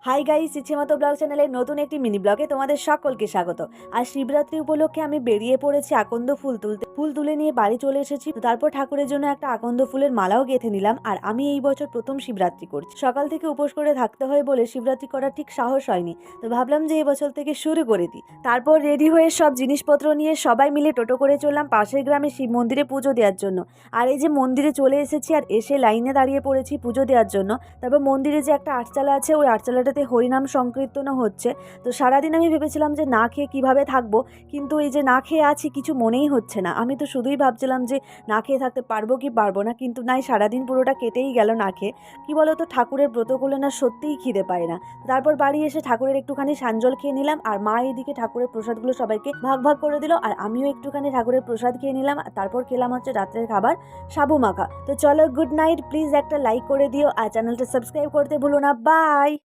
Hi guys, ইচ্ছেমতো blog চ্যানেলের নতুন একটি মিনি ব্লগে তোমাদের সকলকে স্বাগত। আজ শিবরাত্রি উপলক্ষে আমি বেরিয়ে পড়েছি আকন্দ ফুল তুলতে। ফুল তুলে নিয়ে বাড়ি চলে এসেছি। তারপর ঠাকুরের জন্য একটা আকন্দ ফুলের মালাও গেঁথে নিলাম। আর আমি এই বছর প্রথম শিবরাত্রি করছি। সকাল থেকে উপোস করে থাকতে হয় বলে শিবরাত্রি করার ঠিক সাহস হয়নি, তো ভাবলাম যে এই বছর থেকে শুরু করে দিই। তারপর রেডি হয়ে সব জিনিসপত্র নিয়ে সবাই মিলে টোটো করে চললাম পাশের গ্রামে শিব মন্দিরে পুজো দেওয়ার জন্য। আর এই যে মন্দিরে চলে এসেছি আর এসে লাইনে দাঁড়িয়ে পড়েছি পুজো দেওয়ার জন্য। তারপর মন্দিরে যে একটা আটচালা আছে, ওই আটচালাটাতে হরিনাম সংকীর্তনও হচ্ছে। তো সারাদিন আমি ভেবেছিলাম যে না খেয়ে কিভাবে থাকবো, কিন্তু এই যে না খেয়ে আছি কিছু মনেই হচ্ছে না। আমি তো শুধুই ভাবছিলাম যে না খেয়ে থাকতে পারবো কি পারবো না, কিন্তু নাই, সারাদিন পুরোটা কেটেই গেল না খেয়ে। কি বলো তো, ঠাকুরের ব্রত করলে না সত্যিই খিদে পায় না। তারপর বাড়ি এসে ঠাকুরের একটুখানি সাঞ্জল খেয়ে নিলাম, আর মা এইদিকে ঠাকুরের প্রসাদগুলো সবাইকে ভাগ ভাগ করে দিল, আর আমিও একটুখানি ঠাকুরের প্রসাদ খেয়ে নিলাম। তারপর খেলাম হচ্ছে রাত্রের খাবার সাবু মাখা। তো চলো, গুড নাইট। প্লিজ একটা লাইক করে দিও আর চ্যানেলটা সাবস্ক্রাইব করতে ভুলো না। বাই।